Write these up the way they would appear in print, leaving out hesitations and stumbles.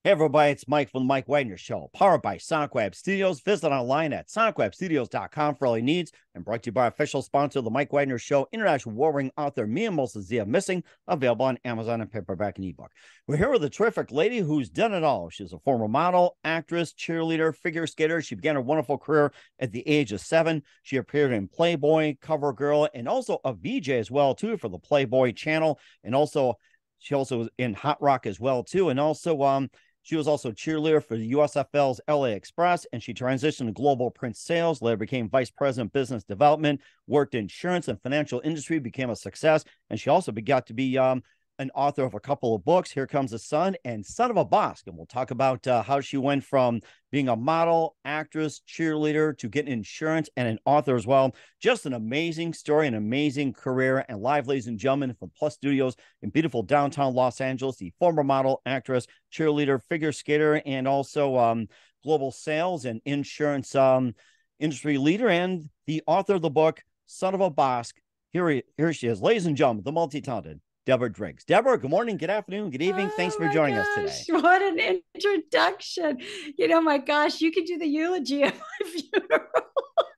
Hey everybody, it's Mike from the Mike Wagner Show, powered by Sonic Web Studios. Visit online at sonicwebstudios.com for all your needs, and brought to you by official sponsor of the Mike Wagner Show, international warring author Mia Moses Zia Missing, available on Amazon and paperback and ebook. We're here with a terrific lady who's done it all. She's a former model, actress, cheerleader, figure skater. She began her wonderful career at the age of 7. She appeared in Playboy, CoverGirl, and also a VJ as well too for the Playboy channel, and also she also was in Hot Rock as well too, and also she was also cheerleader for the USFL's LA Express, and she transitioned to global print sales, later became vice president business development, worked in insurance and financial industry, became a success, and she also got to be an author of a couple of books, Here Comes the Sun and Son of a Basque. And we'll talk about how she went from being a model, actress, cheerleader to getting insurance and an author as well. Just an amazing story, an amazing career. And live, ladies and gentlemen, from Plus Studios in beautiful downtown Los Angeles, the former model, actress, cheerleader, figure skater, and also global sales and insurance industry leader, and the author of the book, Son of a Basque. Here she is, ladies and gentlemen, the multi-talented Deborah Driggs. Deborah, good morning, good afternoon, good evening. Thanks Oh for my joining us today. gosh, what an introduction. My gosh, you could do the eulogy at my funeral.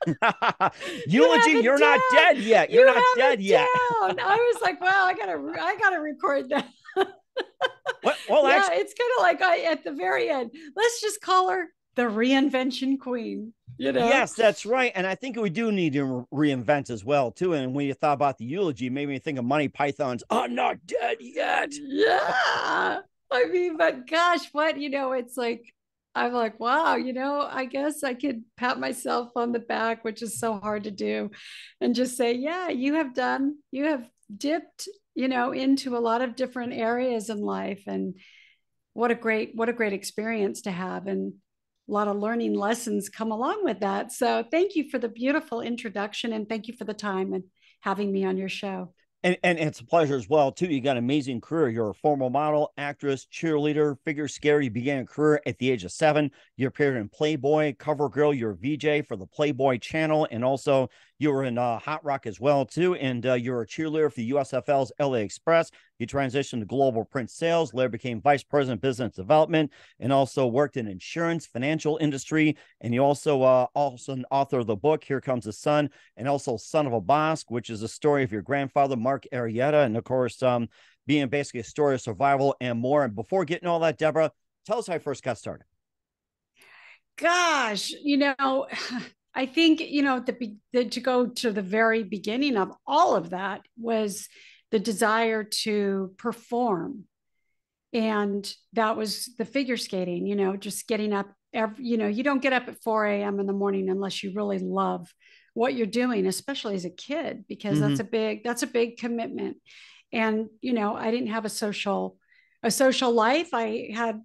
You Eulogy, have it you're not dead down. yet. You're You not have dead it yet. down. I was like, wow, I gotta record that. Well, Yeah, actually, it's kind of like at the very end. Let's just call her the reinvention queen. yes, that's right. And I think we do need to reinvent as well, too. And when you thought about the eulogy, it made me think of Monty Python's I'm not dead yet. Yeah. I mean, but gosh, it's like, I'm like, wow, I guess I could pat myself on the back, which is so hard to do, and just say, yeah, you have dipped, into a lot of different areas in life. And what a great experience to have. And a lot of learning lessons come along with that. So thank you for the beautiful introduction, and thank you for the time and having me on your show. And it's a pleasure as well, too. You got an amazing career. You're a former model, actress, cheerleader, figure skater. You began a career at the age of 7. You appeared in Playboy, CoverGirl. You're a VJ for the Playboy channel. And also you were in Hot Rock as well, too. And you're a cheerleader for the USFL's LA Express. You transitioned to global print sales, later became vice president business development, and also worked in insurance, financial industry. And you also an author of the book, Here Comes the Sun, and also Son of a Basque, which is a story of your grandfather, Mark Arrieta, and of course, being basically a story of survival and more. And before getting all that, Deborah, tell us how you first got started. Gosh, I think, to go to the very beginning of all of that was the desire to perform. And that was the figure skating, just getting up you don't get up at 4 a.m. in the morning unless you really love what you're doing, especially as a kid, because Mm-hmm. that's a big commitment. And, I didn't have a social life. I had,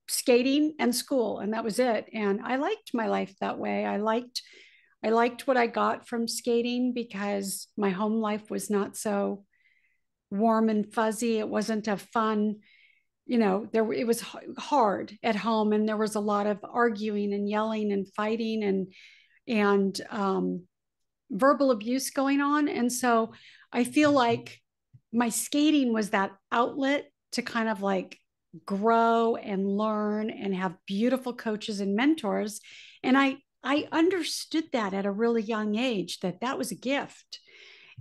skating and school, and that was it. And I liked my life that way. I liked what I got from skating because my home life was not so warm and fuzzy. It wasn't a fun, it was hard at home, and there was a lot of arguing and yelling and fighting and verbal abuse going on. And so I feel like my skating was that outlet to kind of like grow and learn and have beautiful coaches and mentors. And I understood that at a really young age, that was a gift.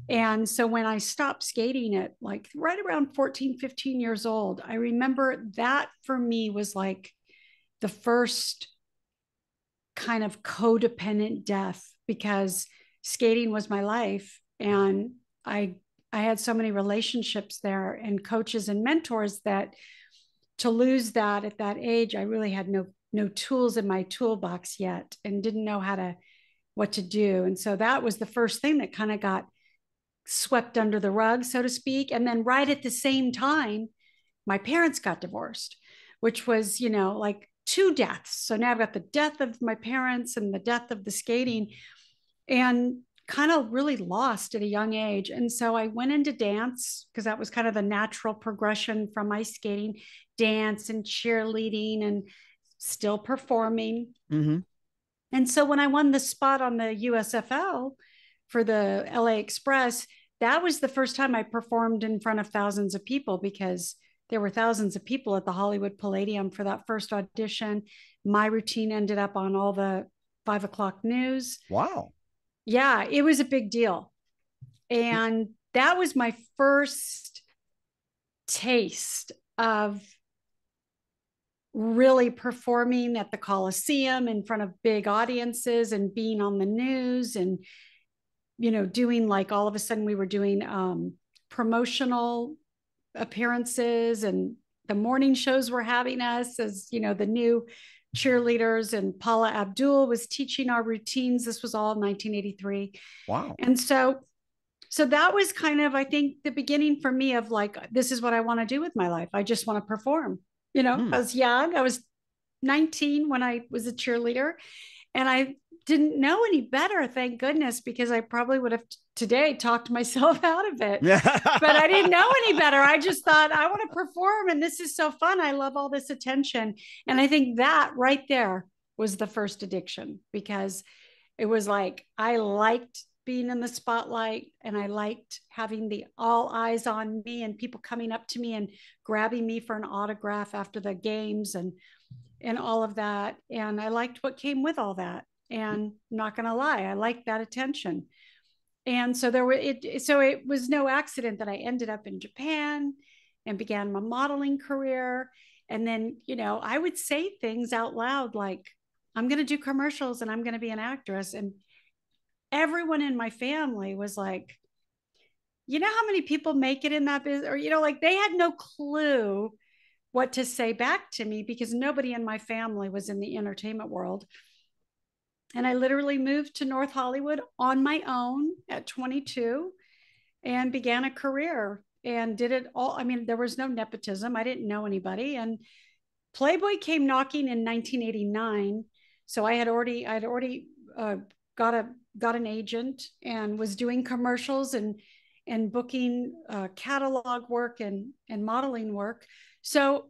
And so when I stopped skating at like right around 14, 15 years old, I remember that for me was like the first kind of codependent death, because skating was my life. And I had so many relationships there and coaches and mentors that to lose that at that age, I really had no tools in my toolbox yet and didn't know what to do. And so that was the first thing that kind of got swept under the rug, so to speak. And then right at the same time, my parents got divorced, which was, like two deaths. So now I've got the death of my parents and the death of the skating, and kind of really lost at a young age. And so I went into dance because that was kind of the natural progression from my skating, dance and cheerleading and still performing. Mm-hmm. And so when I won the spot on the USFL for the LA Express, that was the first time I performed in front of thousands of people, because there were thousands of people at the Hollywood Palladium for that first audition. My routine ended up on all the 5 o'clock news. Wow. Yeah, it was a big deal. And that was my first taste of really performing at the Coliseum in front of big audiences and being on the news and, doing, like, all of a sudden we were doing promotional appearances, and the morning shows were having us as, the new cheerleaders, and Paula Abdul was teaching our routines. This was all 1983. Wow. And so that was kind of, I think, the beginning for me of like, this is what I want to do with my life. I just want to perform. I was young. I was 19 when I was a cheerleader, and I didn't know any better, thank goodness, because I probably would have today talked myself out of it. But I didn't know any better. I just thought, I want to perform, and this is so fun. I love all this attention. And I think that right there was the first addiction, because it was like, I liked being in the spotlight, and I liked having the all eyes on me and people coming up to me and grabbing me for an autograph after the games and all of that. And I liked what came with all that. And I'm not going to lie, I liked that attention. And so it was no accident that I ended up in Japan and began my modeling career. And then, I would say things out loud like, I'm going to do commercials and I'm going to be an actress. And everyone in my family was like, how many people make it in that business? Or, like, they had no clue what to say back to me, because nobody in my family was in the entertainment world. And I literally moved to North Hollywood on my own at 22 and began a career and did it all. I mean, there was no nepotism. I didn't know anybody. And Playboy came knocking in 1989. So I had already got an agent and was doing commercials and booking catalog work and modeling work. So,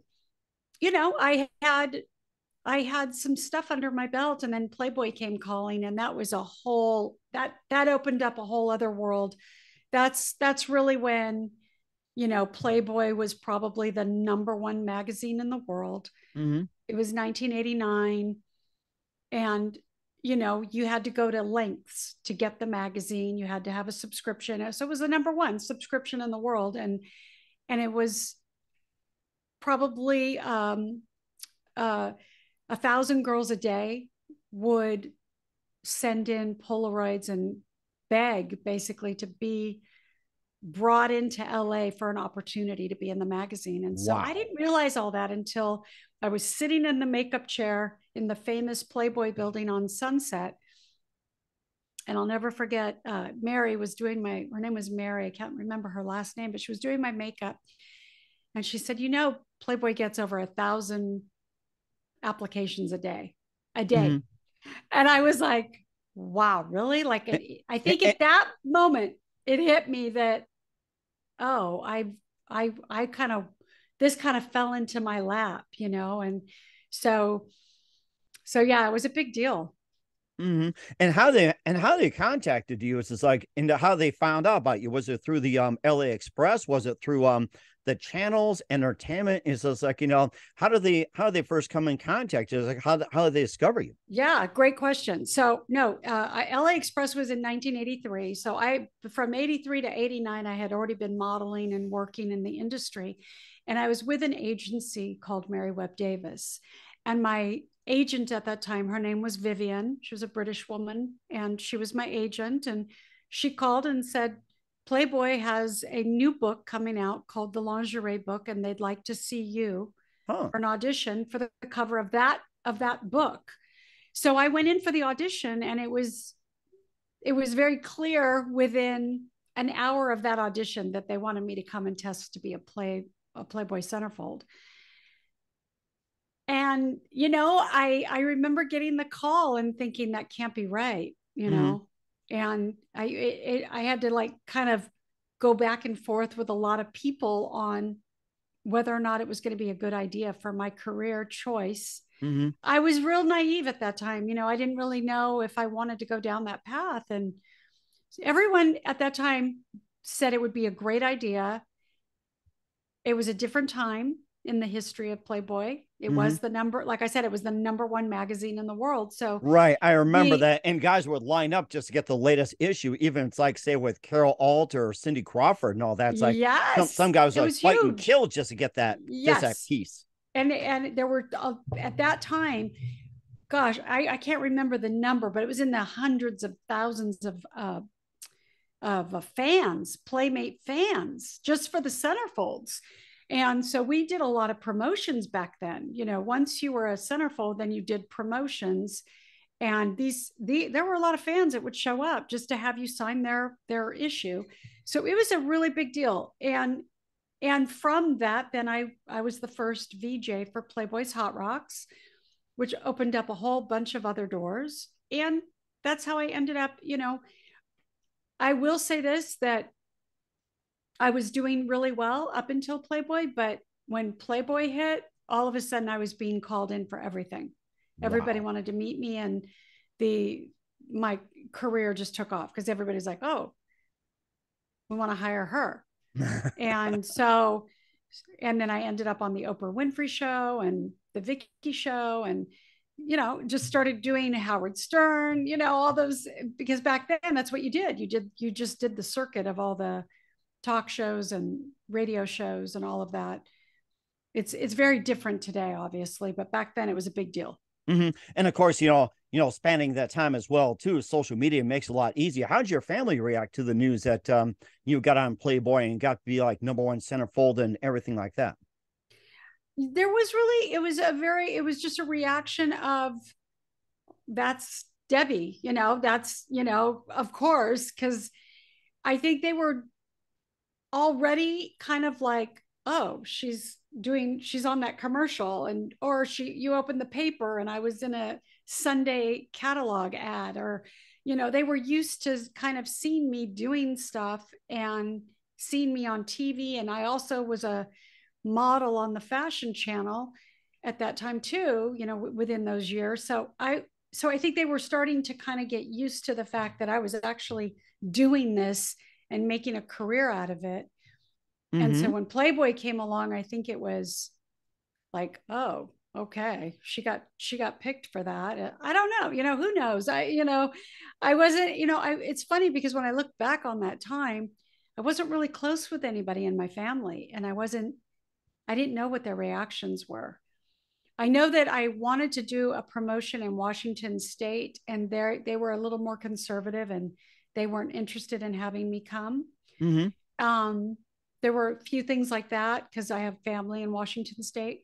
I had some stuff under my belt, and then Playboy came calling, and that was that opened up a whole other world. That's really when, Playboy was probably the #1 magazine in the world. Mm-hmm. It was 1989. And, you had to go to lengths to get the magazine. You had to have a subscription. So it was the #1 subscription in the world. And it was probably 1,000 girls a day would send in Polaroids and beg basically to be brought into LA for an opportunity to be in the magazine. And so I didn't realize all that until I was sitting in the makeup chair in the famous Playboy building on Sunset. And I'll never forget, Mary was doing her name was Mary. I can't remember her last name, but she was doing my makeup. And she said, Playboy gets over 1,000 applications a day. Mm-hmm. And I was like, wow, really? Like, I think at that moment, it hit me that, this kind of fell into my lap, and so yeah, it was a big deal. Mm-hmm. And how they contacted you is like, into how they found out about you. Was it through the LA Express? Was it through the channels, entertainment? Is this like, how do they first come in contact? Is like, how do they discover you? Yeah, great question. So no, LA Express was in 1983. So from 83 to 89, I had already been modeling and working in the industry. And I was with an agency called Mary Webb Davis. And my agent at that time, her name was Vivian. She was a British woman, and she was my agent. And she called and said, Playboy has a new book coming out called The Lingerie Book, and they'd like to see you for an audition for the cover of that book. So I went in for the audition, and it was very clear within an hour of that audition that they wanted me to come and test to be a Playboy centerfold. And, I remember getting the call and thinking, that can't be right, and I had to like kind of go back and forth with a lot of people on whether or not it was going to be a good idea for my career choice. Mm-hmm. I was real naive at that time. I didn't really know if I wanted to go down that path. And everyone at that time said it would be a great idea. It was a different time in the history of Playboy. It Mm-hmm. was the number, like I said, it was the #1 magazine in the world. So Right. I remember the that. And guys would line up just to get the latest issue. Even it's like, say, with Carol Alt or Cindy Crawford and all that. It's like some yes, guys it like was fight and huge. kill just to get that Yes, piece. and there were at that time, gosh, I can't remember the number, but it was in the hundreds of thousands of fans, Playmate fans, just for the centerfolds. And so we did a lot of promotions back then. You know, once you were a centerfold, then you did promotions. And there were a lot of fans that would show up just to have you sign their issue. So it was a really big deal. And from that, then I was the first VJ for Playboy's Hot Rocks, which opened up a whole bunch of other doors. And that's how I ended up, you know, I will say this, that I was doing really well up until Playboy, but when Playboy hit, all of a sudden I was being called in for everything. Everybody Wow. wanted to meet me, and my career just took off because everybody's like, "Oh, we want to hire her." And so, and then I ended up on the Oprah Winfrey Show and the Vicky Show, and you know, just started doing Howard Stern, you know, all those, because back then that's what you did. You just did the circuit of all the talk shows and radio shows and all of that. It's very different today, obviously, but back then it was a big deal. Mm-hmm. And of course, spanning that time as well, too, social media makes it a lot easier. How did your family react to the news that you got on Playboy and got to be like #1 centerfold and everything like that? There was really, it was just a reaction of, that's Debbie, you know, that's, you know, of course, because I think they were already kind of like, oh, she's on that commercial, and or you opened the paper and I was in a Sunday catalog ad, or you know, they were used to kind of seeing me doing stuff and seeing me on TV. And I also was a model on the fashion channel at that time too, you know, within those years. So I think they were starting to kind of get used to the fact that I was actually doing this and making a career out of it. And so Mm-hmm. when Playboy came along, I think it was like, oh, okay, she got picked for that. I don't know, you know, who knows? I wasn't, you know, it's funny because when I look back on that time, I wasn't really close with anybody in my family, and I didn't know what their reactions were. I know that I wanted to do a promotion in Washington State, and they were a little more conservative, and they weren't interested in having me come. Mm-hmm. Um, there were a few things like that because I have family in Washington State.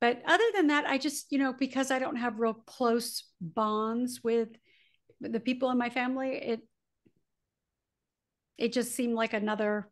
But other than that, I just, you know, because I don't have real close bonds with the people in my family, it just seemed like another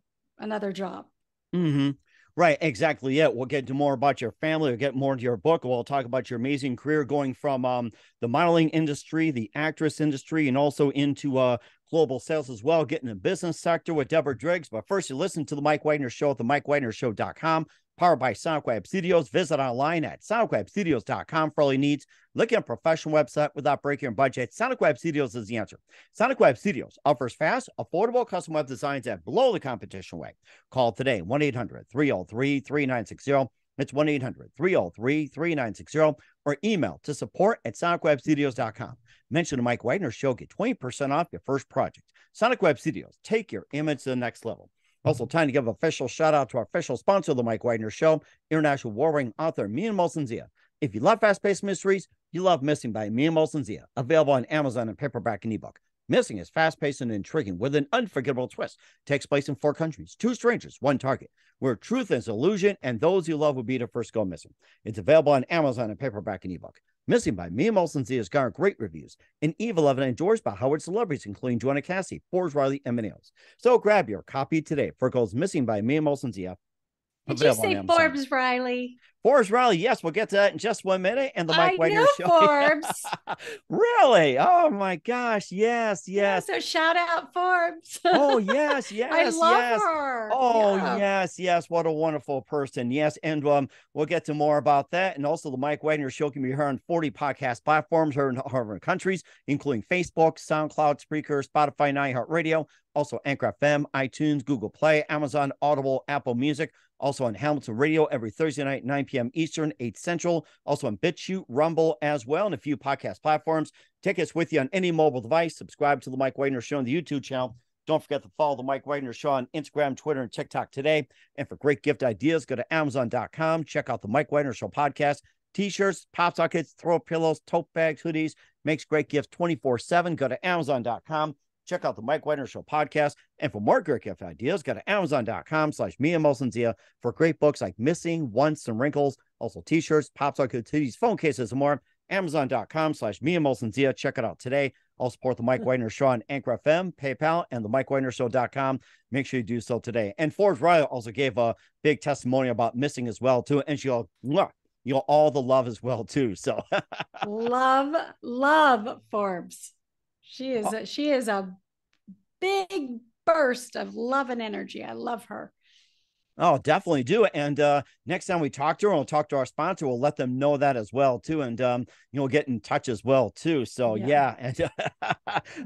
job. Mm-hmm. Right, exactly. Yeah, we'll get into more about your family. We'll get more into your book. We'll talk about your amazing career going from the modeling industry, the actress industry, and also into global sales as well, getting the business sector with Deborah Driggs. But first, you listen to the Mike Wagner Show at the MikeWagnerShow.com, powered by Sonic Web Studios. Visit online at SonicWebStudios.com for all your needs. Looking at a professional website without breaking your budget, Sonic Web Studios is the answer. Sonic Web Studios offers fast, affordable custom web designs at below the competition rate. Call today, 1-800-303-3960. It's 1-800-303-3960, or email to support@sonicwebstudios.com. Mention the Mike Wagner Show, get 20% off your first project. Sonic Web Studios, take your image to the next level. Also, time to give an official shout out to our official sponsor of the Mike Wagner Show, international warring author Mia Molson Zia. If you love fast-paced mysteries, you love Missing by Mia Molson Zia, available on Amazon in paperback and ebook. Missing is fast-paced and intriguing with an unforgettable twist. Takes place in 4 countries, 2 strangers, 1 target, where truth is illusion and those you love will be the first go missing. It's available on Amazon in paperback and ebook. Missing by Mia Molson Zia has garnered great reviews and even endorsed by Howard celebrities, including Joanna Cassidy, Forbes Riley, and many others. So grab your copy today for it goes Missing by Mia Molson Zia. Did you Available on say Amazon. Forbes Riley? Forbes Riley, yes, we'll get to that in just 1 minute. And the Mike I Wagner know Show. Forbes. Really? Oh my gosh. Yes, Yeah, yes. so shout out Forbes. Oh, yes, I yes, love yes. her. Oh, Yeah. yes, yes. What a wonderful person. Yes. And we'll get to more about that. And also, the Mike Wagner Show can be heard on 40 podcast platforms, heard in 100 countries, including Facebook, SoundCloud, Spreaker, Spotify, and iHeartRadio. Also, Anchor FM, iTunes, Google Play, Amazon, Audible, Apple Music. Also on Hamilton Radio every Thursday night, 9 p.m. Eastern, 8 Central. Also on BitChute, Rumble as well, and a few podcast platforms. Take us with you on any mobile device. Subscribe to the Mike Wagner Show on the YouTube channel. Don't forget to follow the Mike Wagner Show on Instagram, Twitter, and TikTok today. And for great gift ideas, go to Amazon.com. Check out the Mike Wagner Show podcast. T-shirts, pop sockets, throw pillows, tote bags, hoodies. Makes great gifts 24/7. Go to Amazon.com. Check out the Mike Wagner Show podcast. And for more great gift ideas, go to Amazon.com/Mia Mosensia for great books like Missing, Once, and Wrinkles. Also t-shirts, pop sockets, hoodies, phone cases, and more. Amazon.com/Mia Mosensia. Check it out today. I'll support the Mike Wagner Show on Anchor FM, PayPal, and the MikeWagnerShow.com. Make sure you do so today. And Forbes Riley also gave a big testimony about Missing as well, too. And she'll, all the love as well, too. So love Forbes. She is a big burst of love and energy. I love her. Oh, definitely do. And next time we talk to her, we'll talk to our sponsor. We'll let them know that as well, too. And, get in touch as well, too. So, yeah. And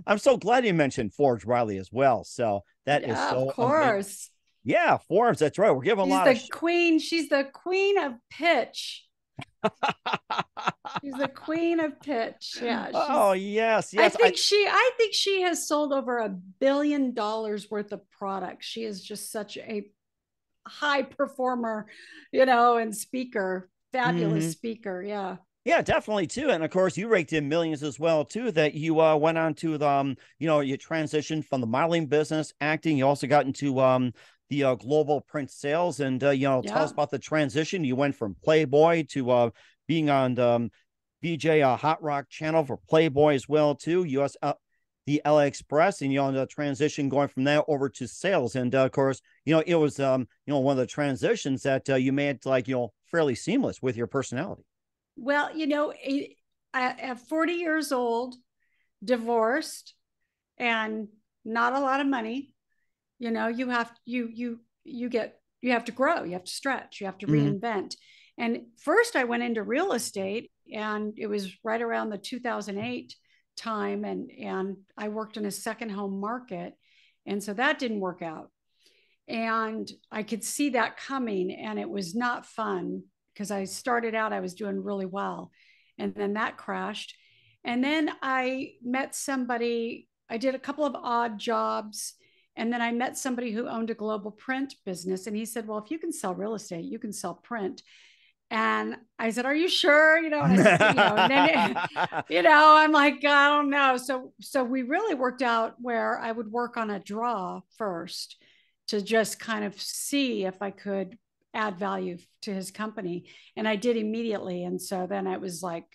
I'm so glad you mentioned Forbes Riley as well. So that is so of course. amazing. Yeah, Forbes. That's right. We're giving She's a lot the of queen. She's the queen of pitch. She's the queen of pitch. Yeah. Oh, yes. I think she has sold over $1 billion worth of products. She is just such a high performer, and speaker, fabulous speaker. Yeah. Yeah, definitely too. And of course, you raked in millions as well too. That you went on to the, you transitioned from the modeling business, acting. You also got into the global print sales, and tell us about the transition. You went from Playboy to being on the BJ Hot Rock channel for Playboy as well too. The LA Express, and the transition going from there over to sales. And of course, it was one of the transitions that you made fairly seamless with your personality. Well, at 40 years old, divorced, and not a lot of money, you have to grow, you have to stretch, you have to reinvent. And first I went into real estate, and it was right around the 2008 time, and I worked in a second home market, and so that didn't work out, and I could see that coming, and it was not fun because I started out, I was doing really well, and then that crashed. And then I met somebody, I did a couple of odd jobs, and then I met somebody who owned a global print business, and he said, well, if you can sell real estate, you can sell print. And I said, are you sure? And I said, and then, I'm like, I don't know. So we really worked out where I would work on a draw first to just kind of see if I could add value to his company. And I did immediately. And so then I was like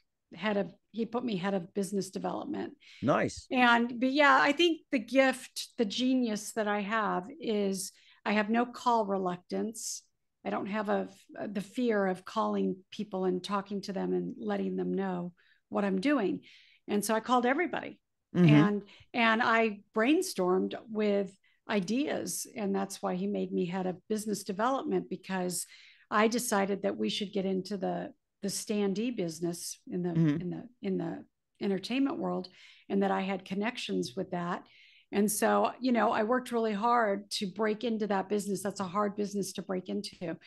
he put me head of business development. Nice. But yeah, I think the gift, the genius that I have is I have no call reluctance. I don't have the fear of calling people and talking to them and letting them know what I'm doing. And so I called everybody, and I brainstormed with ideas. And that's why he made me head of business development, because I decided that we should get into the standee business in the entertainment world, and that I had connections with that. And so, I worked really hard to break into that business. That's a hard business to break into.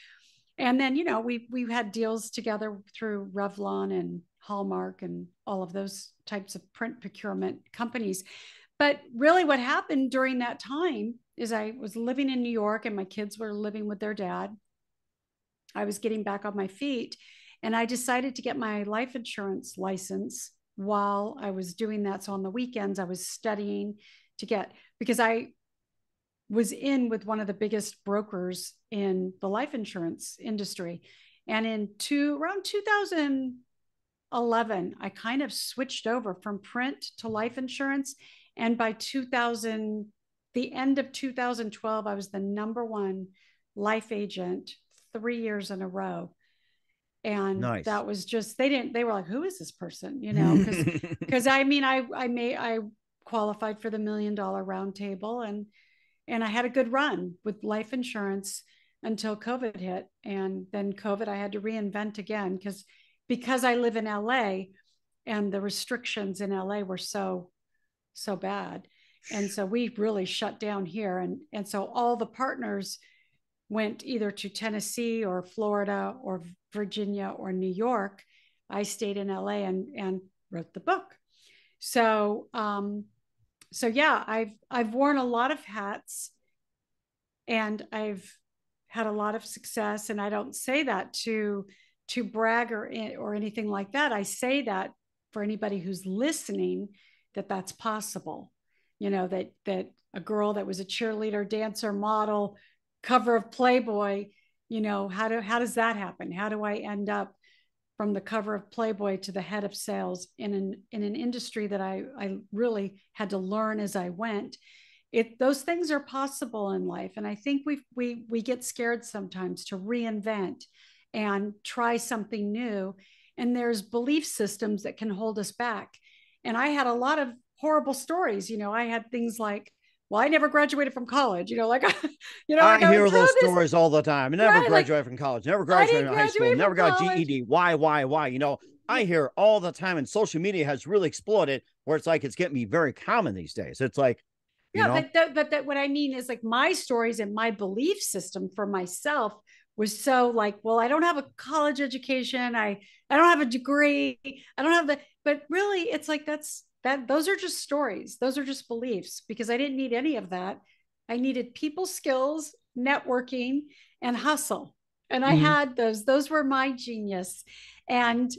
And then, we had deals together through Revlon and Hallmark and all of those types of print procurement companies. But really what happened during that time is I was living in New York, and my kids were living with their dad. I was getting back on my feet, and I decided to get my life insurance license while I was doing that. So on the weekends, I was studying because I was in with one of the biggest brokers in the life insurance industry. And around 2011, I kind of switched over from print to life insurance. And by the end of 2012, I was the #1 life agent 3 years in a row. And Nice. that was just, they were like, who is this person? Because I qualified for the $1 million round table, and I had a good run with life insurance until COVID hit. And then COVID, I had to reinvent again because I live in LA and the restrictions in LA were so bad. And so we really shut down here. And so all the partners went either to Tennessee or Florida or Virginia or New York. I stayed in LA and wrote the book. So yeah, I've worn a lot of hats, and I've had a lot of success. And I don't say that to brag or anything like that. I say that for anybody who's listening, that's possible. That a girl that was a cheerleader, dancer, model, cover of Playboy, how does that happen? How do I end up from the cover of Playboy to the head of sales in an industry that I really had to learn as I went? Those things are possible in life. And I think we get scared sometimes to reinvent and try something new. And there's belief systems that can hold us back. And I had a lot of horrible stories. I had things like, well, I never graduated from college, I I would hear throw those this, stories all the time. I never right? Like, graduated from college, never I graduated didn't from high school, graduate never from got a college. GED. Why? I hear all the time, and social media has really exploded where it's like it's getting me very common these days. It's like, Yeah, but what I mean is, like, my stories and my belief system for myself was so like, well, I don't have a college education, I don't have a degree, I don't have but really it's like those are just stories, those are just beliefs, because I didn't need any of that. I needed people skills, networking, and hustle. And I mm-hmm, had those were my genius. And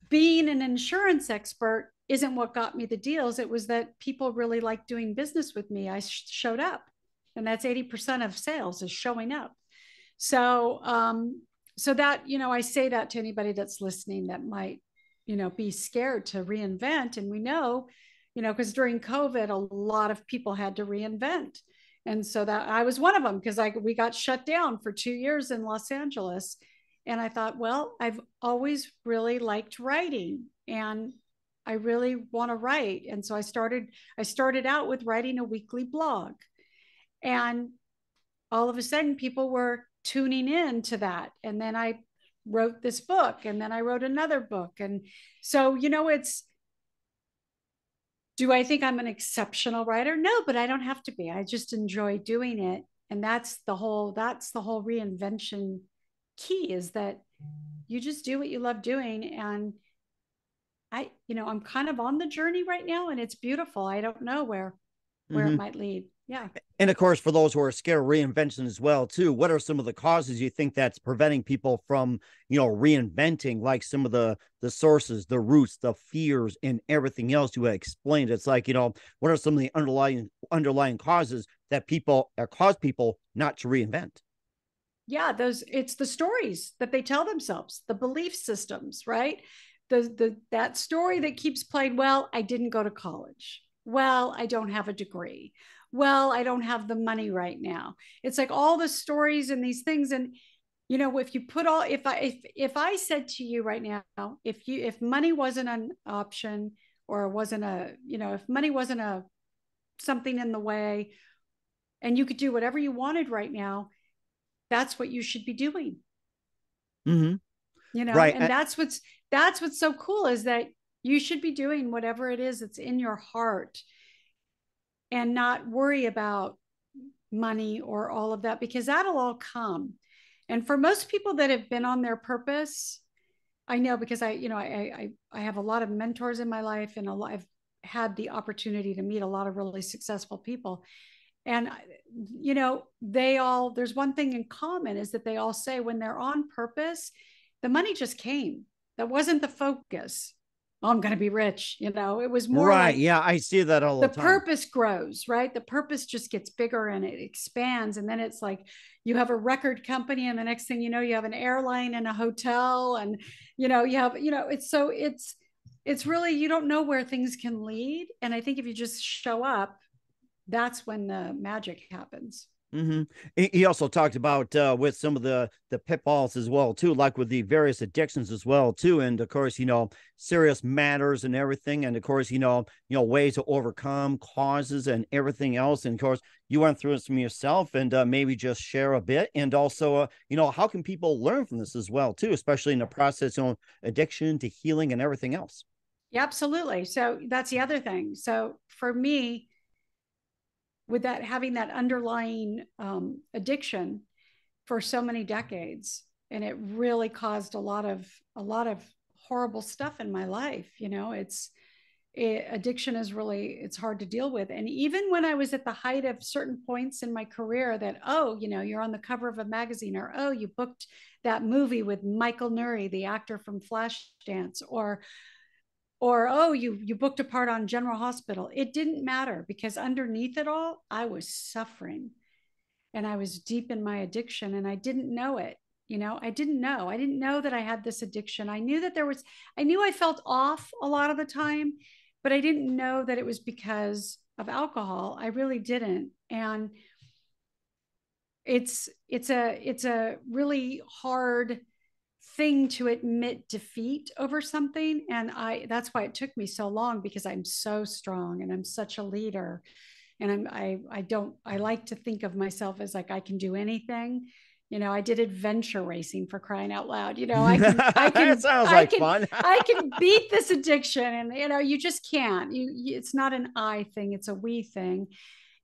being an insurance expert isn't what got me the deals. It was that people really liked doing business with me. I showed up, and that's 80% of sales is showing up. So, so that, I say that to anybody that's listening that might, be scared to reinvent. And we know, because during COVID, a lot of people had to reinvent. And so that I was one of them, because we got shut down for 2 years in Los Angeles. And I thought, well, I've always really liked writing, and I really want to write. And so I started out with writing a weekly blog. And all of a sudden people were tuning in to that. And then I wrote this book, and then I wrote another book. And so, do I think I'm an exceptional writer? No, but I don't have to be. I just enjoy doing it. And that's the whole reinvention key, is that you just do what you love doing. And I'm kind of on the journey right now, and it's beautiful. I don't know where it mm-hmm. might lead. Yeah. And of course, for those who are scared of reinvention as well, too, what are some of the causes you think that's preventing people from, reinventing, like some of the sources, the roots, the fears, and everything else you had explained? It's like, what are some of the underlying causes that cause people not to reinvent? Yeah, it's the stories that they tell themselves, the belief systems, right? That story that keeps playing. Well, I didn't go to college. Well, I don't have a degree. Well, I don't have the money right now. It's like all the stories and these things. And if you put all, if I said to you right now, if money wasn't an option, or wasn't if money wasn't something in the way, and you could do whatever you wanted right now, that's what you should be doing. Mm-hmm. Right. And that's what's so cool, is that you should be doing whatever it is that's in your heart, and not worry about money or all of that, because that'll all come. And for most people that have been on their purpose, I know, because I have a lot of mentors in my life, and I've had the opportunity to meet a lot of really successful people. And there's one thing in common, is that they all say when they're on purpose, the money just came. That wasn't the focus. Oh, I'm going to be rich. It was more Right. like, Yeah, I see that all the time. purpose grows, right? The ppurpose just gets bigger and it expands. And then it's like you have a record company, and the next thing you know, you have an airline and a hotel, and you have, it's really, you don't know where things can lead. And I think if you just show up, that's when the magic happens. hmm He also talked about with some of the pitfalls as well too, like with the various addictions as well too, and of course, serious matters and everything, and of course, ways to overcome causes and everything else. And of course, you went through some yourself, and maybe just share a bit, and also, how can people learn from this as well too, especially in the process of addiction to healing and everything else. Yeah, absolutely. So that's the other thing. So for me, with that having that underlying addiction for so many decades, and it really caused a lot of horrible stuff in my life. Addiction is really, it's hard to deal with. And even when I was at the height of certain points in my career, that, oh, you're on the cover of a magazine, or, oh, you booked that movie with Michael Nuri, the actor from Flashdance, or, oh, you booked a part on General Hospital. It didn't matter, because underneath it all, I was suffering, and I was deep in my addiction, and I didn't know it. I didn't know that I had this addiction. I knew I felt off a lot of the time, but I didn't know that it was because of alcohol. I really didn't. And it's a really hard thing to admit defeat over something. And that's why it took me so long, because I'm so strong and I'm such a leader. And I like to think of myself as like, I can do anything. I did adventure racing, for crying out loud. That sounds like fun. I can beat this addiction. And, you just can't, it's not an I thing, it's a we thing.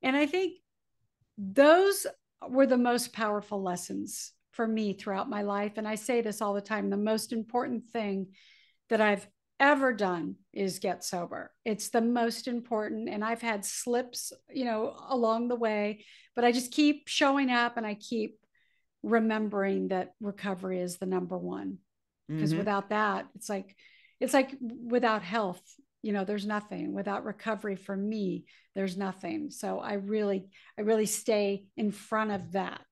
And I think those were the most powerful lessons for me throughout my life. And I say this all the time: the most important thing that I've ever done is get sober. It's the most important. And I've had slips, along the way, but I just keep showing up, and I keep remembering that recovery is the number one. Because hmm without that, it's like without health, there's nothing. Without recovery, for me, there's nothing. So I really stay in front of that.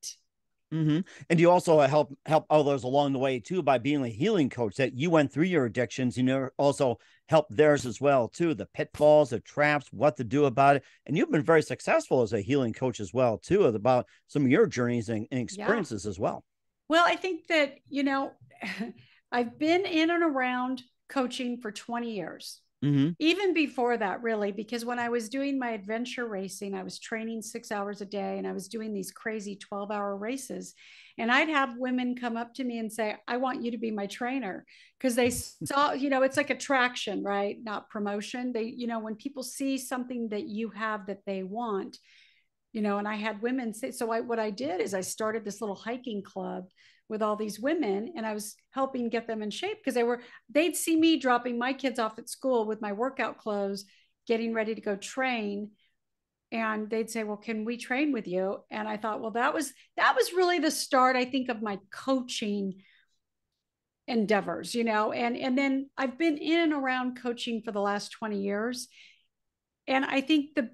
And you also help others along the way too, by being a healing coach, that you went through your addictions, also help theirs as well too, the pitfalls, the traps, what to do about it. And you've been very successful as a healing coach as well too, about some of your journeys and Yeah. experiences as well. Well, I think that, I've been in and around coaching for 20 years. hmm Even before that, really, because when I was doing my adventure racing, I was training 6 hours a day, and I was doing these crazy 12-hour races. And I'd have women come up to me and say, I want you to be my trainer. Because they saw, it's like attraction, right? Not promotion. When people see something that you have that they want, and I had women say, so what I did is I started this little hiking club with all these women, and I was helping get them in shape, because they'd see me dropping my kids off at school with my workout clothes, getting ready to go train. And they'd say, well, can we train with you? And I thought, well, that was really the start, I think, of my coaching endeavors, and then I've been in and around coaching for the last 20 years. And I think the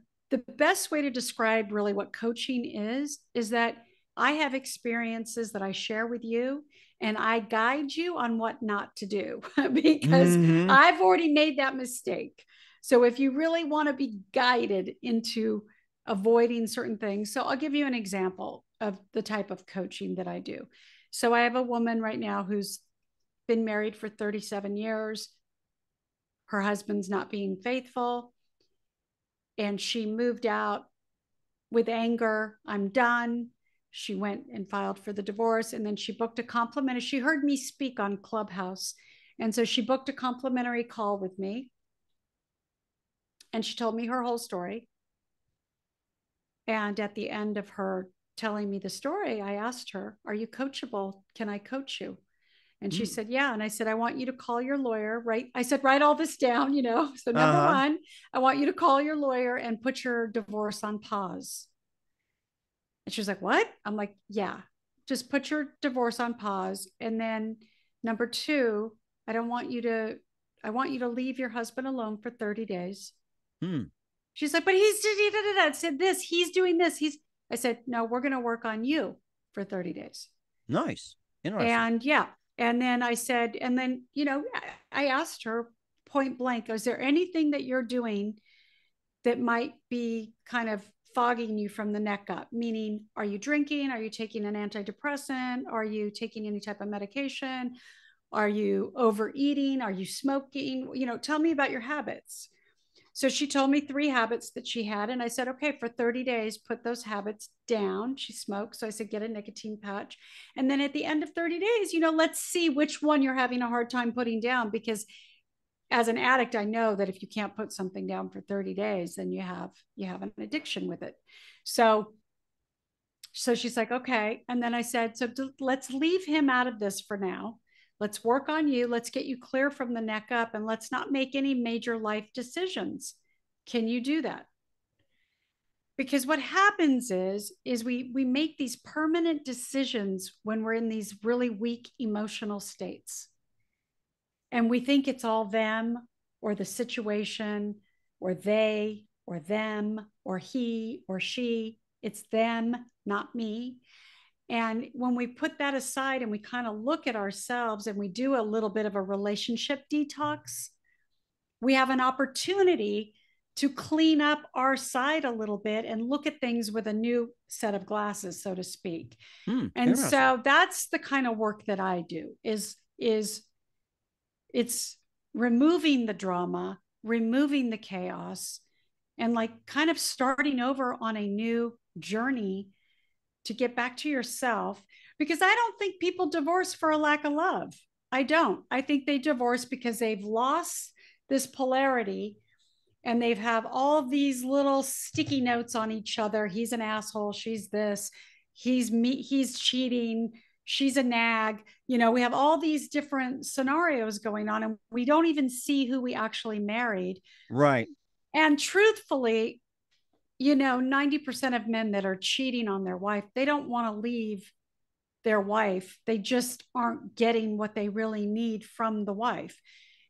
best way to describe really what coaching is that I have experiences that I share with you, and I guide you on what not to do because hmm I've already made that mistake. So if you really want to be guided into avoiding certain things, so I'll give you an example of the type of coaching that I do. So I have a woman right now who's been married for 37 years. Her husband's not being faithful, and she moved out with anger. I'm done. She went and filed for the divorce, and then she booked a complimentary. She heard me speak on Clubhouse, and so she booked a complimentary call with me, and she told me her whole story. And at the end of her telling me the story, I asked her, are you coachable? Can I coach you? And she said, yeah. And I said, I want you to call your lawyer, right? I said, write all this down, So number Uh-huh. one, I want you to call your lawyer and put your divorce on pause. And she was like, what? I'm like, yeah, just put your divorce on pause. And then number two, I don't want you to, I want you to leave your husband alone for 30 days. Hmm. She's like, but said this, he's doing this. I said, no, we're going to work on you for 30 days. Nice. Interesting. And yeah. And then I said, and then, I asked her point blank, is there anything that you're doing that might be kind of fogging you from the neck up, meaning, are you drinking? Are you taking an antidepressant? Are you taking any type of medication? Are you overeating? Are you smoking? Tell me about your habits. So she told me 3 habits that she had. And I said, okay, for 30 days, put those habits down. She smoked. So I said, get a nicotine patch. And then at the end of 30 days, let's see which one you're having a hard time putting down. Because as an addict, I know that if you can't put something down for 30 days, then you have an addiction with it. So she's like, okay. And then I said, so let's leave him out of this for now. Let's work on you. Let's get you clear from the neck up, and let's not make any major life decisions. Can you do that? Because what happens is we make these permanent decisions when we're in these really weak emotional states. And we think it's all them or the situation or they or them or he or she. It's them, not me. And when we put that aside and we kind of look at ourselves and we do a little bit of a relationship detox, we have an opportunity to clean up our side a little bit and look at things with a new set of glasses, so to speak. And so that's the kind of work that I do is it's removing the drama, removing the chaos, and like kind of starting over on a new journey to get back to yourself. Because I don't think people divorce for a lack of love. I don't. I think they divorce because they've lost this polarity and they've have all these little sticky notes on each other. He's an asshole. She's this. He's me. He's cheating. She's a nag. We have all these different scenarios going on, and we don't even see who we actually married. Right. And truthfully, 90% of men that are cheating on their wife, they don't want to leave their wife. They just aren't getting what they really need from the wife.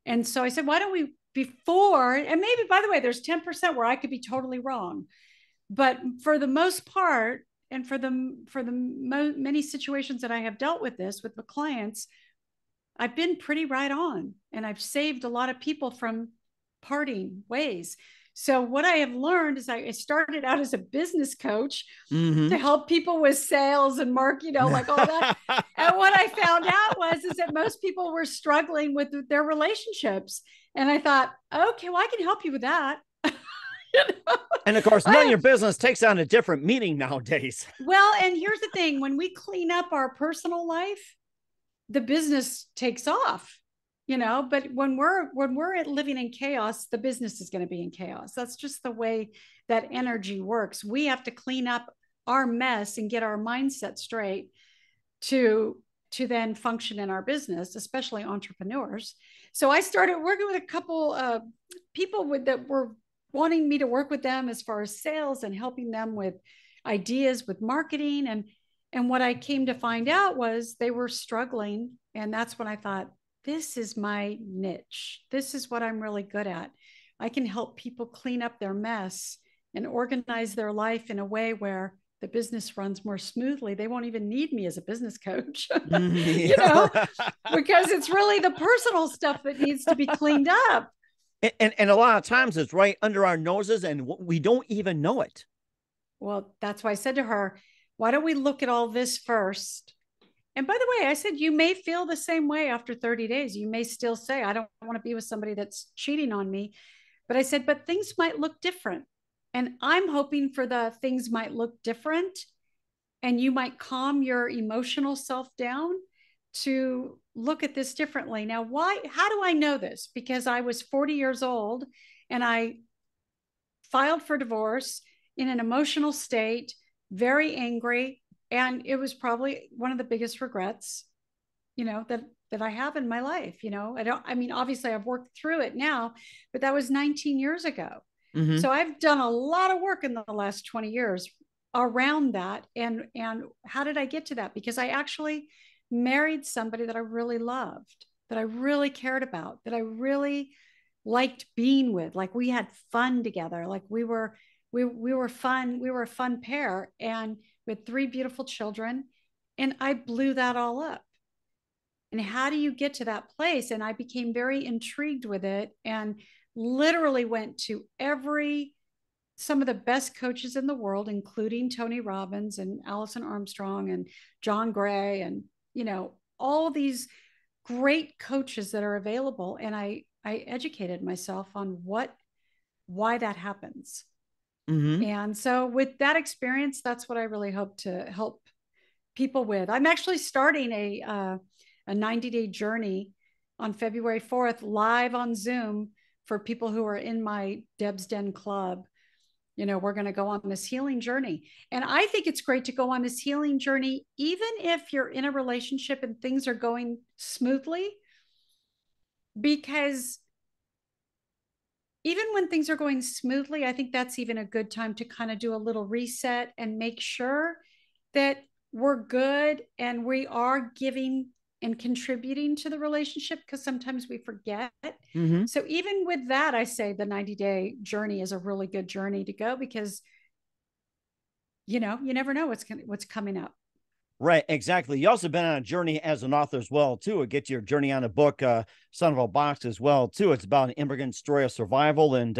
And so I said, why don't we before, and maybe, by the way, there's 10% where I could be totally wrong, but for the most part, and for the many situations that I have dealt with this with the clients, I've been pretty right on, and I've saved a lot of people from parting ways. So what I have learned is I started out as a business coach to help people with sales and marketing, like all that. And what I found out is that most people were struggling with their relationships. And I thought, okay, well, I can help you with that. And of course, knowing your business takes on a different meaning nowadays. Well, and here's the thing, when we clean up our personal life, the business takes off. But when we're living in chaos, the business is going to be in chaos. That's just the way that energy works. We have to clean up our mess and get our mindset straight to then function in our business, especially entrepreneurs. So I started working with a couple of people that were wanting me to work with them as far as sales and helping them with ideas with marketing. And what I came to find out was they were struggling. And that's when I thought, this is my niche. This is what I'm really good at. I can help people clean up their mess and organize their life in a way where the business runs more smoothly. They won't even need me as a business coach, because it's really the personal stuff that needs to be cleaned up. And a lot of times it's right under our noses and we don't even know it. Well, that's why I said to her, why don't we look at all this first? And by the way, I said, you may feel the same way after 30 days. You may still say, I don't want to be with somebody that's cheating on me. But I said, but things might look different. And I'm hoping for the things might look different. And you might calm your emotional self down to look at this differently. Now, how do I know this? Because I was 40 years old and I filed for divorce in an emotional state, very angry. And it was probably one of the biggest regrets, that I have in my life. Obviously I've worked through it now, but that was 19 years ago. So I've done a lot of work in the last 20 years around that. And how did I get to that? Because I actually married somebody that I really loved, that I really cared about, that I really liked being with. Like, we had fun together. Like, we were fun. We were a fun pair, and with 3 beautiful children. And I blew that all up. And how do you get to that place? And I became very intrigued with it and literally went to every some of the best coaches in the world, including Tony Robbins and Alison Armstrong and John Gray, and, you know, all these great coaches that are available. And I educated myself on why that happens. Mm-hmm. And so with that experience, that's what I really hope to help people with. I'm actually starting a 90-day journey on February 4th, live on Zoom for people who are in my Deb's Den club. You know, we're going to go on this healing journey. And I think it's great to go on this healing journey, even if you're in a relationship and things are going smoothly, because even when things are going smoothly, I think that's even a good time to kind of do a little reset and make sure that we're good and we are giving and contributing to the relationship, because sometimes we forget. Mm-hmm. So even with that, I say the 90-day journey is a really good journey to go, because, you know, you never know what's coming up. Right, exactly. You also been on a journey as an author as well, too. Get your journey on a book, Son of a Basque, as well, too. It's about an immigrant story of survival and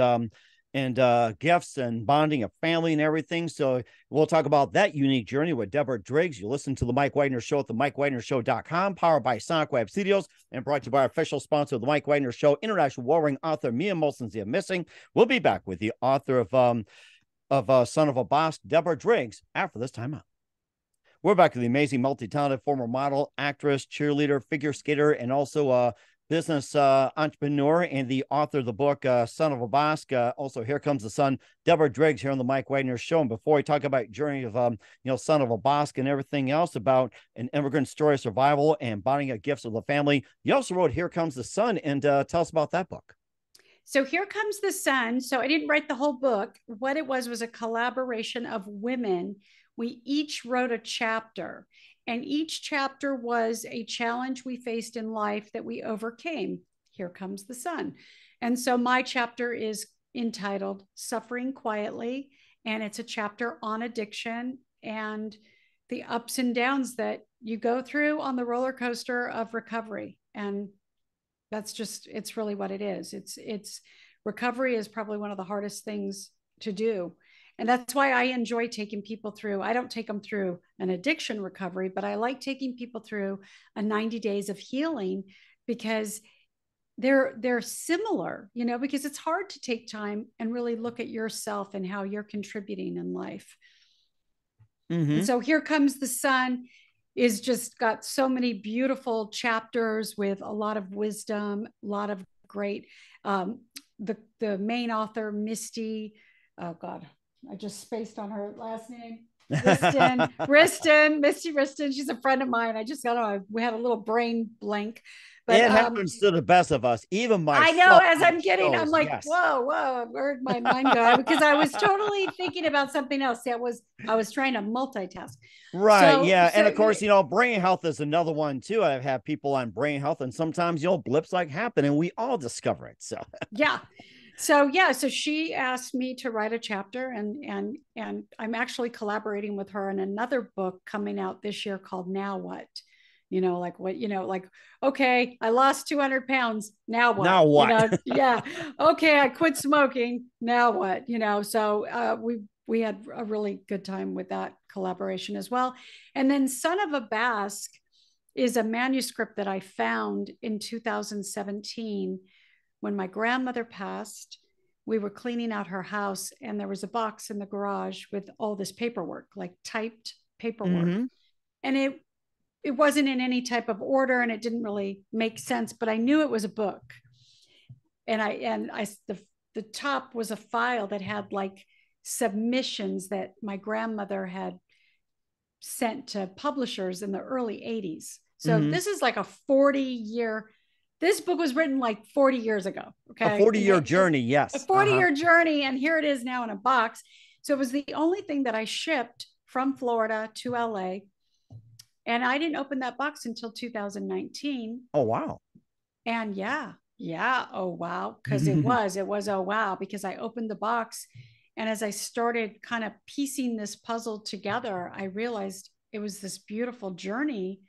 gifts and bonding of family and everything. So we'll talk about that unique journey with Deborah Driggs. You listen to the Mike Wagner Show at the MikeWagnerShow.com, powered by Sonic Web Studios, and brought to you by our official sponsor of the Mike Wagner Show, international warring author Mia Molson Zia Missing. We'll be back with the author of Son of a Basque, Deborah Driggs, after this time out. We're back to the amazing, multi-talented former model, actress, cheerleader, figure skater, and also a business entrepreneur and the author of the book, Son of a Basque. Also, Here Comes the Sun, Deborah Driggs, here on the Mike Wagner Show. And before we talk about journey of, Son of a Basque and everything else about an immigrant story of survival and bonding of gifts of the family, you also wrote Here Comes the Sun. And tell us about that book. So Here Comes the Sun. So I didn't write the whole book. What it was a collaboration of women. We each wrote a chapter, and each chapter was a challenge we faced in life that we overcame. Here Comes the Sun. And so my chapter is entitled Suffering Quietly, and it's a chapter on addiction and the ups and downs that you go through on the roller coaster of recovery. And that's just, it's really what it is. It's recovery is probably one of the hardest things to do. And that's why I enjoy taking people through. I don't take them through an addiction recovery, but I like taking people through a 90 days of healing, because they're similar, you know, because it's hard to take time and really look at yourself and how you're contributing in life. Mm-hmm. And so Here Comes the Sun is just got so many beautiful chapters with a lot of wisdom, a lot of great, the main author, Misty, oh God, I just spaced on her last name. Misty Riston. She's a friend of mine. I just got we had a little brain blank. But it happens to the best of us, even myself. I know, as I'm getting, I'm like, yes. Whoa, where'd my mind go? Because I was totally thinking about something else. I was trying to multitask. Right. So, yeah. And of course, brain health is another one too. I've had people on brain health, and sometimes, blips like happen and we all discover it. So, yeah. So she asked me to write a chapter, and I'm actually collaborating with her in another book coming out this year called Now What? Okay, I lost 200 pounds. Now what? Now what? Yeah. Okay, I quit smoking. Now what? So we had a really good time with that collaboration as well. And then Son of a Basque is a manuscript that I found in 2017 when my grandmother passed. We were cleaning out her house, and there was a box in the garage with all this paperwork, like typed paperwork. Mm-hmm. And it wasn't in any type of order, and it didn't really make sense, but I knew it was a book. And the top was a file that had like submissions that my grandmother had sent to publishers in the early 80s. So mm-hmm. This is like a 40-year, this book was written like 40 years ago. Okay. A 40-year journey. Yes. A 40-year journey. And here it is now in a box. So it was the only thing that I shipped from Florida to LA. And I didn't open that box until 2019. Oh, wow. And yeah. Oh, wow. Because it was, oh, wow. Because I opened the box, and as I started kind of piecing this puzzle together, I realized it was this beautiful journey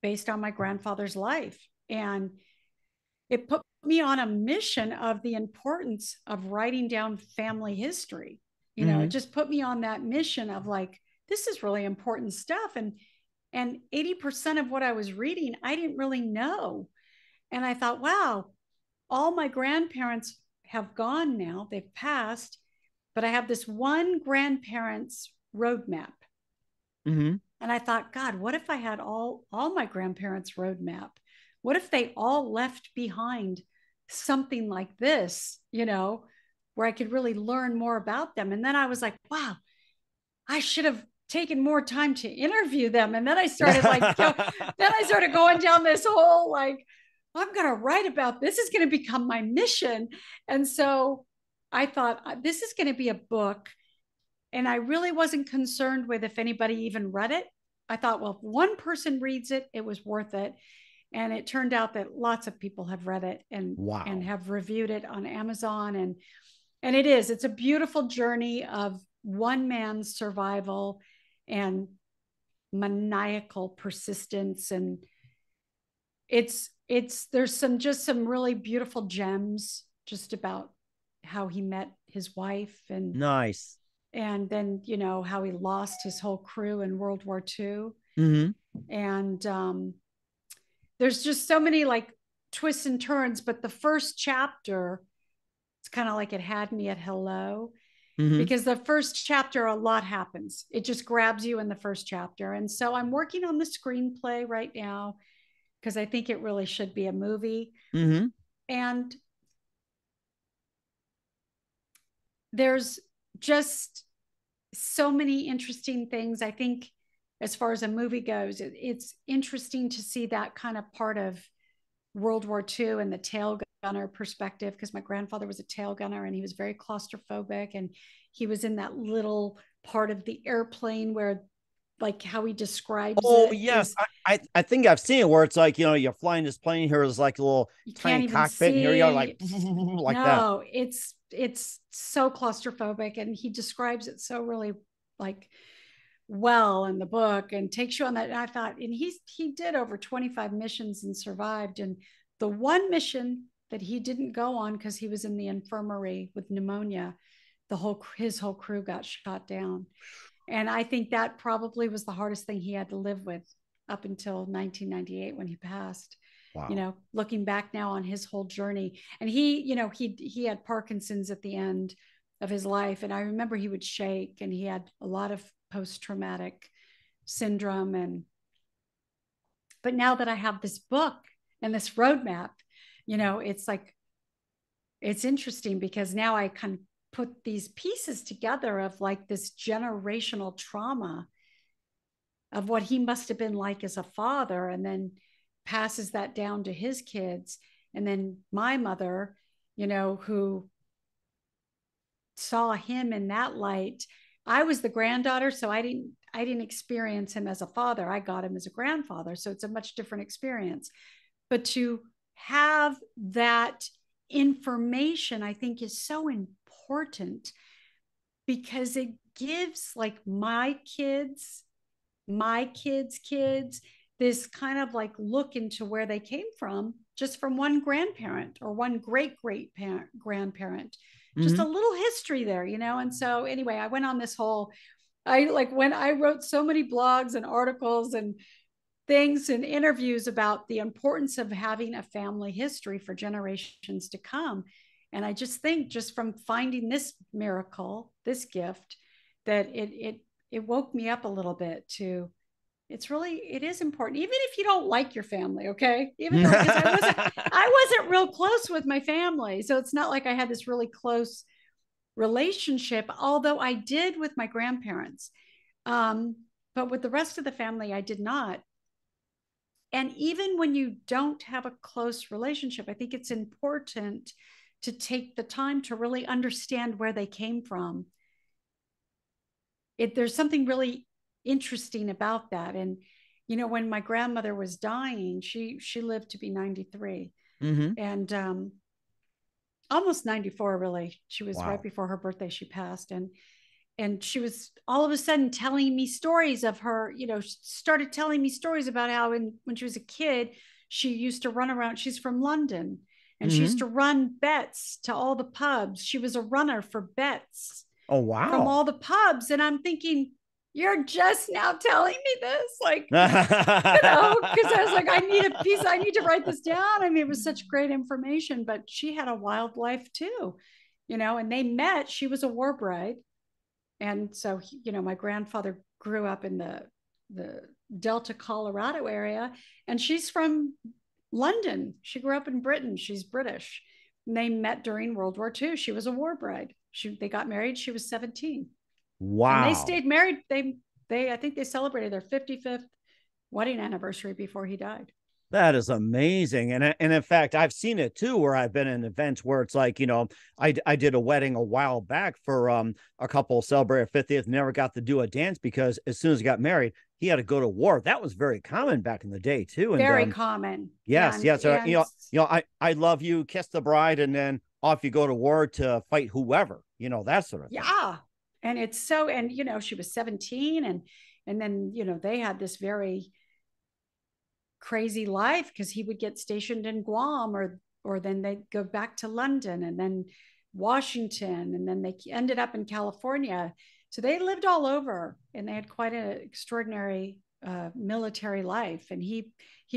based on my grandfather's life. And it put me on a mission of the importance of writing down family history. You know, it just put me on that mission of like, this is really important stuff. And 80% of what I was reading, I didn't really know. And I thought, wow, all my grandparents have gone now, they've passed, but I have this one grandparents roadmap. Mm-hmm. And I thought, God, what if I had all my grandparents' roadmap? What if they all left behind something like this, you know, where I could really learn more about them? And then I was like, wow, I should have taken more time to interview them. And then I started like, then I started going down this whole like, I'm going to write about this is going to become my mission. And so I thought this is going to be a book. And I really wasn't concerned with if anybody even read it. I thought, well, if one person reads it, it was worth it. And it turned out that lots of people have read it and have reviewed it on Amazon. And it's a beautiful journey of one man's survival and maniacal persistence. And there's some really beautiful gems just about how he met his wife and nice. And then, you know, how he lost his whole crew in World War II. Mm-hmm. And there's just so many like twists and turns. But the first chapter, it's kind of like it had me at hello, because the first chapter, a lot happens. It just grabs you in the first chapter. And so I'm working on the screenplay right now because I think it really should be a movie. And there's just so many interesting things. I think as far as a movie goes, it's interesting to see that kind of part of World War II and the tail gunner perspective, because my grandfather was a tail gunner and he was very claustrophobic, and he was in that little part of the airplane where like how he describes yes, I think I've seen it where it's like, you know, you're flying this plane, here is like a little tiny cockpit and here you are like like that. No, it's so claustrophobic, and he describes it so really like well in the book and takes you on that. And I thought, and he did over 25 missions and survived. And the one mission that he didn't go on because he was in the infirmary with pneumonia, his whole crew got shot down. And I think that probably was the hardest thing he had to live with up until 1998 when he passed. Wow. You know, looking back now on his whole journey. And he had Parkinson's at the end of his life. And I remember he would shake, and he had a lot of post-traumatic syndrome. But now that I have this book and this roadmap, you know, it's like, it's interesting because now I can put these pieces together of like this generational trauma of what he must have been like as a father, and then passes that down to his kids. And then my mother, you know, who saw him in that light. I was the granddaughter, so I didn't experience him as a father. I got him as a grandfather. So it's a much different experience. But to have that information, I think, is so important because it gives like my kids' kids, this kind of like look into where they came from, just from one grandparent or one great grandparent, just a little history there, you know? And so anyway, I went on this whole, when I wrote so many blogs and articles and things and interviews about the importance of having a family history for generations to come. And I just think just from finding this miracle, this gift, that it woke me up a little bit to, it is important, even if you don't like your family. Okay. Even though, because I wasn't real close with my family. So it's not like I had this really close relationship, although I did with my grandparents. But with the rest of the family, I did not. And even when you don't have a close relationship, I think it's important to take the time to really understand where they came from. There's something really interesting about that. And, you know, when my grandmother was dying, she lived to be 93 and almost 94, really. She was right before her birthday, she passed. And she was all of a sudden telling me stories of her, you know, started telling me stories about how when she was a kid, she used to run around. She's from London. and she used to run bets to all the pubs. She was a runner for bets. Oh, From wow. all the pubs. And I'm thinking, you're just now telling me this, like, because I was like, I need a piece, I need to write this down. I mean, it was such great information, but she had a wild life too, and they met. She was a war bride. And so, my grandfather grew up in the Delta, Colorado area, and she's from London. She grew up in Britain. She's British. And they met during World War II. She was a war bride. They got married. She was 17. And they Wow. stayed married. I think they celebrated their 55th wedding anniversary before he died. That is amazing. And in fact, I've seen it too, where I've been in events where it's like, I did a wedding a while back for a couple celebrated 50th, never got to do a dance because as soon as he got married, he had to go to war. That was very common back in the day too. And very common. Yes, yes. I love you, kiss the bride, and then off you go to war to fight whoever, that sort of thing. Yeah. And it's so, and she was 17, and then they had this very crazy life because he would get stationed in Guam, or then they'd go back to London, and then Washington, and then they ended up in California. So they lived all over, and they had quite an extraordinary military life. And he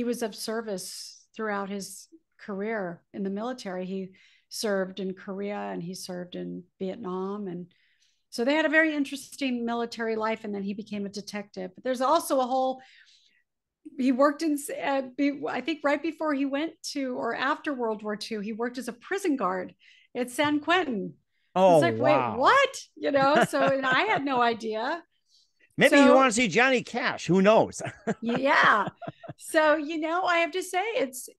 was of service throughout his career in the military. He served in Korea and he served in Vietnam, and so they had a very interesting military life. And then he became a detective. But there's also a whole, he worked in, I think right before he went to, or after World War II, he worked as a prison guard at San Quentin. Oh, it's like, wow. Wait, what? So and I had no idea. Maybe you want to see Johnny Cash. Who knows? Yeah. So, I have to say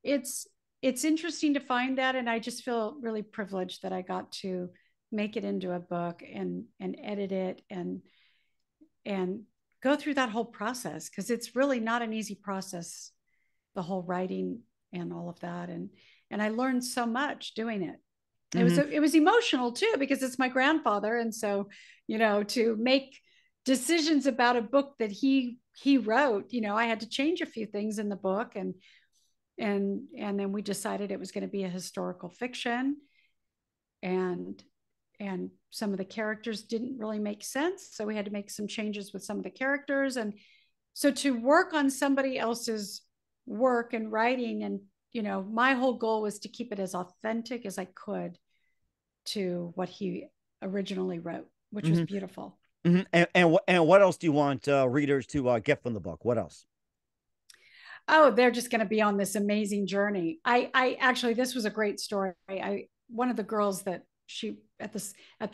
it's interesting to find that. And I just feel really privileged that I got to make it into a book and edit it and go through that whole process, because it's really not an easy process, the whole writing and all of that. And I learned so much doing it. It was emotional too, because it's my grandfather. And so, to make decisions about a book that he wrote, I had to change a few things in the book, and then we decided it was going to be a historical fiction, and some of the characters didn't really make sense, so we had to make some changes with some of the characters. And so to work on somebody else's work and writing, and my whole goal was to keep it as authentic as I could to what he originally wrote, which was beautiful. And what else do you want readers to get from the book? What else? Oh, they're just going to be on this amazing journey. I actually, this was a great story. One of the girls that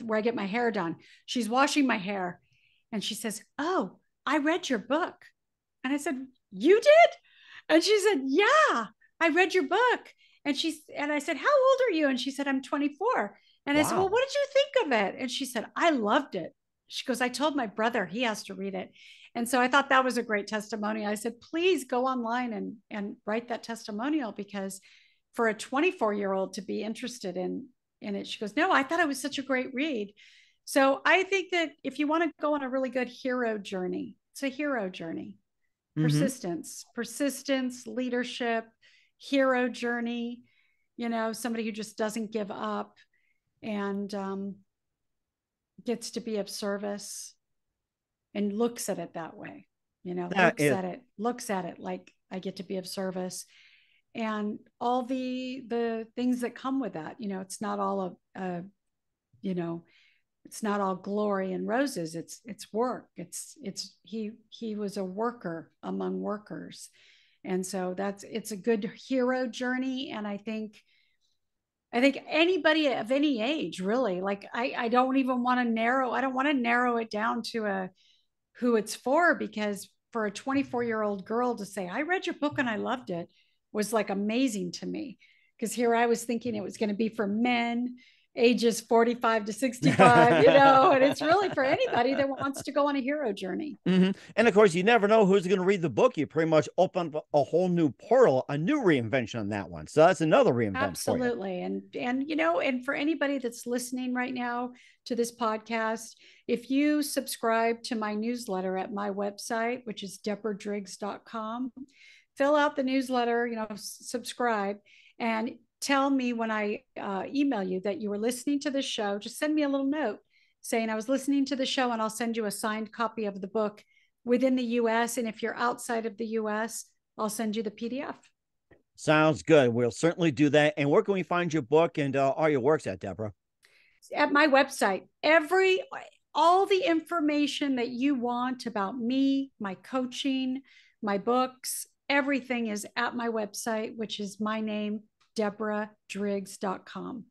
where I get my hair done, she's washing my hair, and she says, "Oh, I read your book." And I said, "You did?" And she said, "Yeah, I read your book." And I said, "How old are you?" And she said, "I'm 24. And I said, "Well, what did you think of it?" And she said, "I loved it." She goes, "I told my brother he has to read it." And so I thought that was a great testimony. I said, "Please go online and write that testimonial, because for a 24-year-old to be interested in it." She goes, "No, I thought it was such a great read." So I think that if you want to go on a really good hero journey, it's a hero journey. Persistence, leadership, hero journey, somebody who just doesn't give up and gets to be of service and looks at it that way, looks at it like I get to be of service, and all the things that come with that. It's not all it's not all glory and roses. It's work. He was a worker among workers. And so it's a good hero journey. And I think anybody of any age, really, like, I don't even want to narrow it down to who it's for, because for a 24-year-old girl to say, "I read your book and I loved it," was like amazing to me. Because here I was thinking it was going to be for men ages 45 to 65, and it's really for anybody that wants to go on a hero journey. And of course, you never know who's going to read the book. You pretty much open up a whole new portal, a new reinvention on that one. So that's another reinvention. Absolutely. And for anybody that's listening right now to this podcast, if you subscribe to my newsletter at my website, which is deborah.driggs.com, fill out the newsletter, subscribe, and tell me when I email you that you were listening to the show. Just send me a little note saying I was listening to the show, and I'll send you a signed copy of the book within the US. And if you're outside of the US, I'll send you the PDF. Sounds good. We'll certainly do that. And where can we find your book and all your works at, Deborah? At my website. All the information that you want about me, my coaching, my books, everything is at my website, which is my name, DeborahDriggs.com.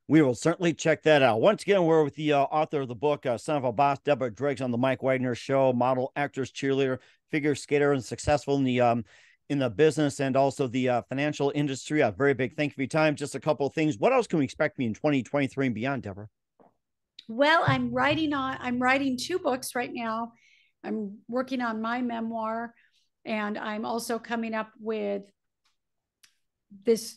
We will certainly check that out. Once again, we're with the author of the book, Son of a Boss, Deborah Driggs, on the Mike Wagner Show, model, actress, cheerleader, figure skater, and successful in the business and also the financial industry. A very big thank you for your time. Just a couple of things. What else can we expect in 2023 and beyond, Deborah? Well, I'm writing 2 books right now. I'm working on my memoir, and I'm also coming up with this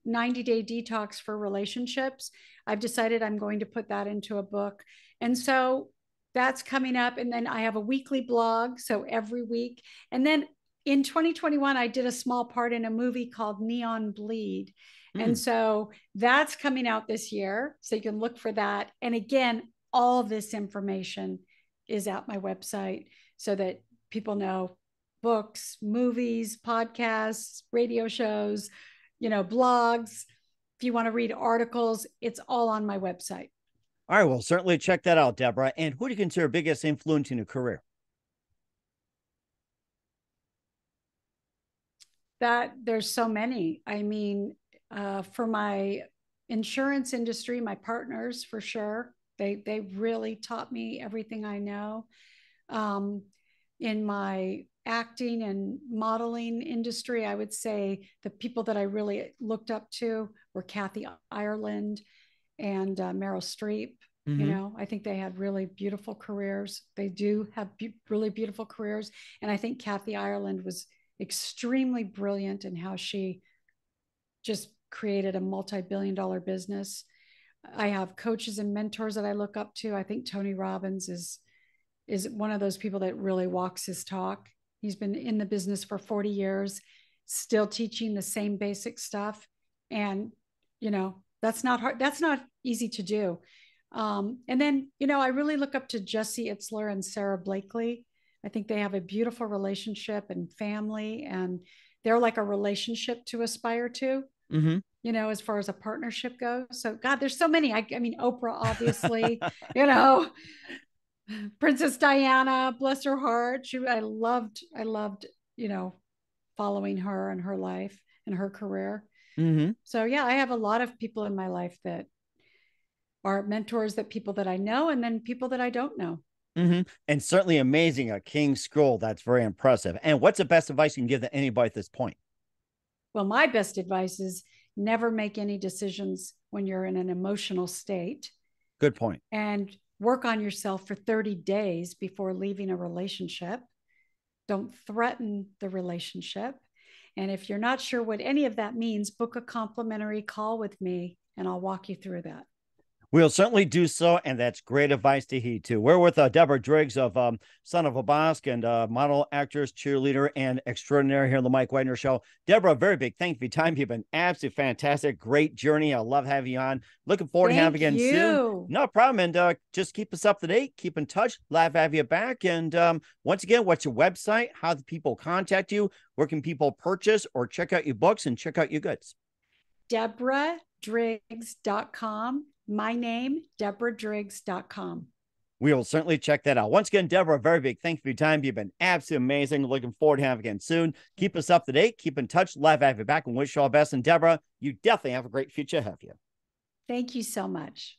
90-day detox for relationships. I've decided I'm going to put that into a book. And so that's coming up. And then I have a weekly blog, so every week. And then in 2021, I did a small part in a movie called Neon Bleed. And so that's coming out this year. So you can look for that. And again, all this information is at my website so that people know books, movies, podcasts, radio shows, blogs. If you want to read articles, it's all on my website. All right, well, certainly check that out, Deborah. And who do you consider biggest influence in your career? That there's so many. I mean, for my insurance industry, my partners, for sure, they really taught me everything I know. In my acting and modeling industry, I would say the people that I really looked up to were Kathy Ireland and Meryl Streep. I think they had really beautiful careers. They do have really beautiful careers. And I think Kathy Ireland was extremely brilliant in how she just created a multi-billion-dollar business. I have coaches and mentors that I look up to. I think Tony Robbins is one of those people that really walks his talk. He's been in the business for 40 years, still teaching the same basic stuff. And, that's not hard. That's not easy to do. And then, I really look up to Jesse Itzler and Sarah Blakely. I think they have a beautiful relationship and family, and they're like a relationship to aspire to, as far as a partnership goes. So God, there's so many. I mean, Oprah, obviously, Princess Diana, bless her heart. I loved, following her and her life and her career. So yeah, I have a lot of people in my life that are mentors, that people that I know, and then people that I don't know. And certainly amazing. A King's Scroll. That's very impressive. And what's the best advice you can give to anybody at this point? Well, my best advice is never make any decisions when you're in an emotional state. Good point. And work on yourself for 30 days before leaving a relationship. Don't threaten the relationship. And if you're not sure what any of that means, book a complimentary call with me and I'll walk you through that. We'll certainly do so, and that's great advice to heed too. We're with Deborah Driggs of Son of a Basque, and model, actress, cheerleader, and extraordinary here on the Mike Wagner Show. Deborah, very big thank you for your time. You've been absolutely fantastic. Great journey. I love having you on. Looking forward to having you again soon. No problem. And just keep us up to date. Keep in touch. Love to have you back. And once again, what's your website? How do people contact you? Where can people purchase or check out your books and check out your goods? DeborahDriggs.com. My name, DeborahDriggs.com. We will certainly check that out. Once again, Deborah, very big thank you for your time. You've been absolutely amazing. Looking forward to having you again soon. Keep us up to date. Keep in touch. Love to have you back and wish you all the best. And Deborah, you definitely have a great future ahead of you. Thank you so much.